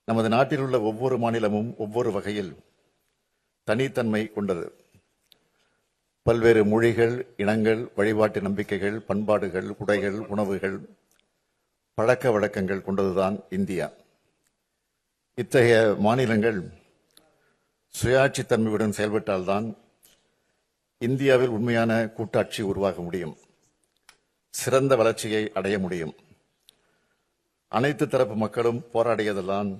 நமது நாட்டில் உள்ள ஒவ்வொரு மாநிலமும் ஒவ்வொரு வகையில் தனித்தன்மை கொண்டது. பல்வேறு மொழிகள், இனங்கள், வழிபாட்டு நம்பிக்கைகள், பண்பாடுகள், உடைகள், உணவுகள், பழக்க வழக்கங்கள் கொண்டதுதான் இந்தியா. இத்தகைய மாநிலங்கள் சுயாட்சி தன்மையுடன் செயல்பட்டால்தான் இந்தியாவில் உண்மையான கூட்டாட்சி உருவாக முடியும், சிறந்த வளர்ச்சியை அடைய முடியும். அனைத்து தரப்பு மக்களும் போராடியதெல்லாம்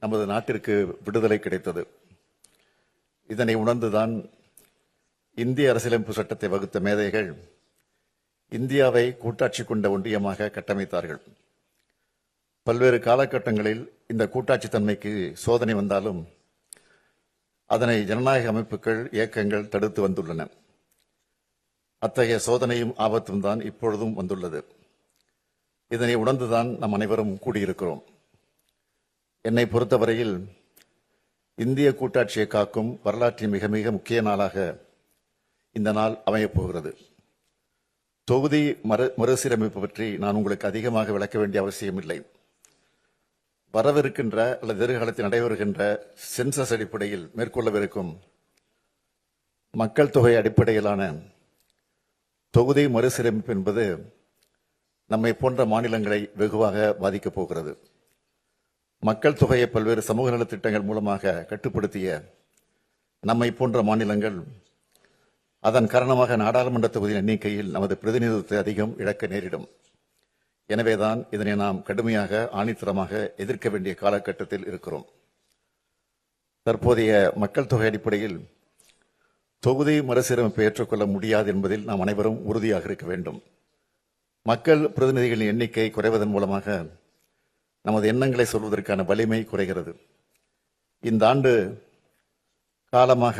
நமது நாட்டிற்கு விடுதலை கிடைத்தது. இதனை உணர்ந்துதான் இந்திய அரசியலமைப்பு சட்டத்தை வகுத்த மேதைகள் இந்தியாவை கூட்டாட்சி கொண்ட ஒன்றியமாக கட்டமைத்தார்கள். பல்வேறு காலகட்டங்களில் இந்த கூட்டாட்சி தன்மைக்கு சோதனை வந்தாலும் அதனை ஜனநாயக அமைப்புகள், இயக்கங்கள் தடுத்து வந்துள்ளன. அத்தகைய சோதனையும் ஆபத்தும் தான் இப்பொழுதும் வந்துள்ளது. இதனை உணர்ந்துதான் நாம் அனைவரும் கூடியிருக்கிறோம். என்னை பொறுத்தவரையில் இந்திய கூட்டாட்சியை காக்கும் வரலாற்றின் மிக மிக முக்கிய நாளாக இந்த நாள் அமையப் போகிறது. தொகுதி மறுசீரமைப்பு பற்றி நான் உங்களுக்கு அதிகமாக விளக்க வேண்டிய அவசியமில்லை. வரவிருக்கின்ற அல்லது எதிர்காலத்தில் நடைபெறுகின்ற சென்சஸ் அடிப்படையில் மேற்கொள்ளவிருக்கும் மக்கள் தொகை அடிப்படையிலான தொகுதி மறுசீரமைப்பு என்பது நம்மை போன்ற மாநிலங்களை வெகுவாக பாதிக்கப் போகிறது. மக்கள் தொகையை பல்வேறு சமூக நலத்திட்டங்கள் மூலமாக கட்டுப்படுத்திய நம்மை போன்ற மாநிலங்கள் அதன் காரணமாக நாடாளுமன்ற தொகுதியின் எண்ணிக்கையில் நமது பிரதிநிதித்துவத்தை அதிகம் இழக்க நேரிடும். எனவேதான் இதனை நாம் கடுமையாக ஆணித்தரமாக எதிர்க்க வேண்டிய காலகட்டத்தில் இருக்கிறோம். தற்போதைய மக்கள் தொகை அடிப்படையில் தொகுதி மறுசீரமைப்பை ஏற்றுக்கொள்ள முடியாது என்பதில் நாம் அனைவரும் உறுதியாக இருக்க வேண்டும். மக்கள் பிரதிநிதிகளின் எண்ணிக்கை குறைவதன் மூலமாக நமது எண்ணங்களை சொல்வதற்கான வலிமை குறைகிறது. இந்த ஆண்டு காலமாக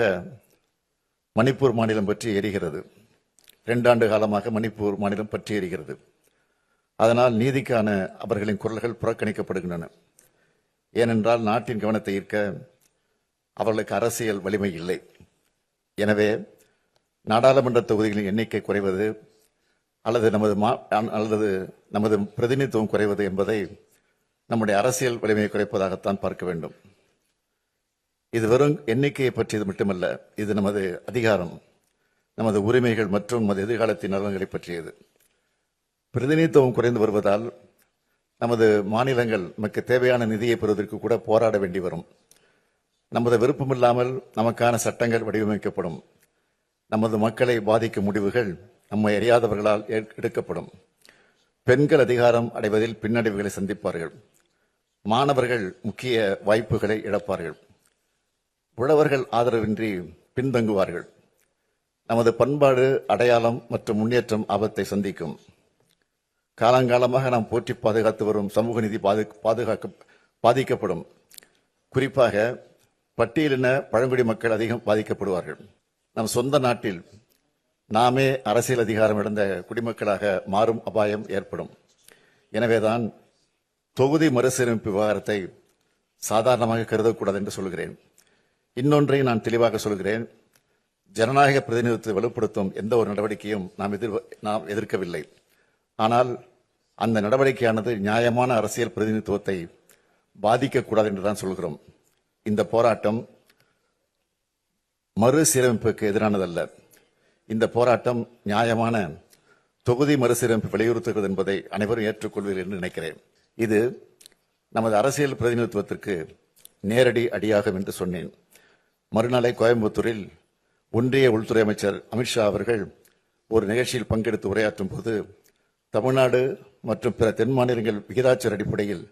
மணிப்பூர் மாநிலம் பற்றி எரிகிறது. 2 ஆண்டு காலமாக மணிப்பூர் மாநிலம் பற்றி எரிகிறது. அதனால் நீதிக்கான அவர்களின் குரல்கள் புறக்கணிக்கப்படுகின்றன. ஏனென்றால் நாட்டின் கவனத்தை ஈர்க்க அவர்களுக்கு அரசியல் வலிமை இல்லை. எனவே நாடாளுமன்ற தொகுதிகளின் எண்ணிக்கை குறைவது அல்லது நமது பிரதிநிதித்துவம் குறைவது என்பதை நம்முடைய அரசியல் வலிமையை குறைப்பதாகத்தான் பார்க்க வேண்டும். இது வெறும் எண்ணிக்கையை பற்றியது மட்டுமல்ல, இது நமது அதிகாரம், நமது உரிமைகள் மற்றும் நமது எதிர்காலத்தின் நலன்களை பற்றியது. பிரதிநிதித்துவம் குறைந்து வருவதால் நமது மாநிலங்கள் நமக்கு தேவையான நிதியை பெறுவதற்கு கூட போராட வேண்டி வரும். நமது விருப்பமில்லாமல் நமக்கான சட்டங்கள் வடிவமைக்கப்படும். நமது மக்களை பாதிக்கும் முடிவுகள் நம்மை அறியாதவர்களால் எடுக்கப்படும். பெண்கள் அதிகாரம் அடைவதில் பின்னடைவுகளை சந்திப்பார்கள். மாணவர்கள் முக்கிய வாய்ப்புகளை இழப்பார்கள். உழவர்கள் ஆதரவின்றி பின்தங்குவார்கள். நமது பண்பாடு, அடையாளம் மற்றும் முன்னேற்றம் ஆபத்தை சந்திக்கும். காலங்காலமாக நாம் போற்றி பாதுகாத்து வரும் சமூக நீதி பாதிக்கப்படும். குறிப்பாக பட்டியலின பழங்குடி மக்கள் அதிகம் பாதிக்கப்படுவார்கள். நம் சொந்த நாட்டில் நாமே அரசியல் அதிகாரம் இழந்த குடிமக்களாக மாறும் அபாயம் ஏற்படும். எனவேதான் தொகுதி மறுசீரமைப்பு விவகாரத்தை சாதாரணமாக கருதக்கூடாது என்று சொல்கிறேன். இன்னொன்றை நான் தெளிவாக சொல்கிறேன். ஜனநாயக பிரதிநிதித்துவத்தை வலுப்படுத்தும் எந்த ஒரு நடவடிக்கையும் நாம் எதிர்க்கவில்லை. ஆனால் அந்த நடவடிக்கையானது நியாயமான அரசியல் பிரதிநிதித்துவத்தை பாதிக்கக்கூடாது என்றுதான் சொல்கிறோம். இந்த போராட்டம் மறுசீரமைப்புக்கு எதிரானதல்ல. இந்த போராட்டம் நியாயமான தொகுதி மறுசீரமைப்பு வலியுறுத்துகிறது என்பதை அனைவரும் ஏற்றுக்கொள்வீர்கள் என்று நினைக்கிறேன். இது நமது அரசியல் பிரதிநிதித்துவத்திற்கு நேரடி அடியாகும் என்று சொன்னேன். மறுநாளை கோயம்புத்தூரில் ஒன்றிய உள்துறை அமைச்சர் அமித்ஷா அவர்கள் ஒரு நிகழ்ச்சியில் பங்கெடுத்து உரையாற்றும் போது தமிழ்நாடு மற்றும் பிற தென் மாநிலங்கள் விகிதாச்சார அடிப்படையில்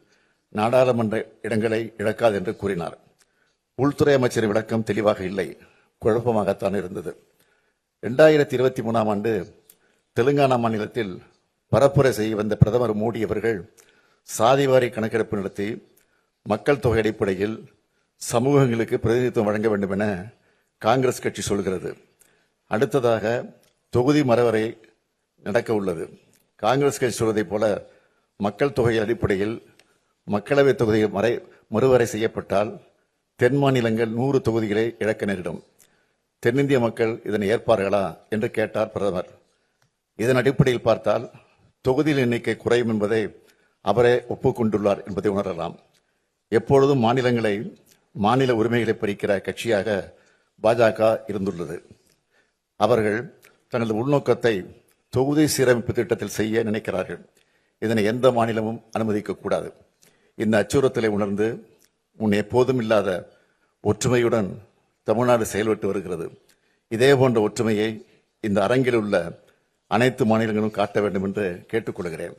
நாடாளுமன்ற இடங்களை இழக்காது என்று கூறினார். உள்துறை அமைச்சரின் விளக்கம் தெளிவாக இல்லை, குழப்பமாகத்தான் இருந்தது. 2023ஆம் ஆண்டு தெலுங்கானா மாநிலத்தில் பரப்புரை செய்ய வந்த பிரதமர் மோடி அவர்கள் சாதிவாரி கணக்கெடுப்பு நடத்தி மக்கள் தொகை அடிப்படையில் சமூகங்களுக்கு பிரதிநிதித்துவம் வழங்க வேண்டும் என காங்கிரஸ் கட்சி சொல்கிறது. அடுத்ததாக தொகுதி மறுவரை நடக்க உள்ளது. காங்கிரஸ் கட்சி சொல்வதைப் போல மக்கள் தொகை அடிப்படையில் மக்களவை தொகுதியில் மறுவரை செய்யப்பட்டால் தென் மாநிலங்கள் 100 தொகுதிகளை இழக்க நேரிடும். தென்னிந்திய மக்கள் இதனை ஏற்பார்களா என்று கேட்டார் பிரதமர். இதன் அடிப்படையில் பார்த்தால் தொகுதியின் எண்ணிக்கை குறையும் என்பதை அவரே ஒப்புக்கொண்டுள்ளார் என்பதை உணரலாம். எப்பொழுதும் மாநில உரிமைகளை பறிக்கிற கட்சியாக பாஜக இருந்துள்ளது. அவர்கள் தங்களது உள்நோக்கத்தை தொகுதி சீரமைப்பு திட்டத்தில் செய்ய நினைக்கிறார்கள். இதனை எந்த மாநிலமும் அனுமதிக்க கூடாது. இந்த அச்சுறுத்தலை உணர்ந்து முன் எப்போதும் இல்லாத ஒற்றுமையுடன் தமிழ்நாடு செயல்பட்டு வருகிறது. இதே போன்ற ஒற்றுமையை இந்த அரங்கில் உள்ள அனைத்து மாநிலங்களும் காட்ட வேண்டும் என்று கேட்டுக்கொள்கிறேன்.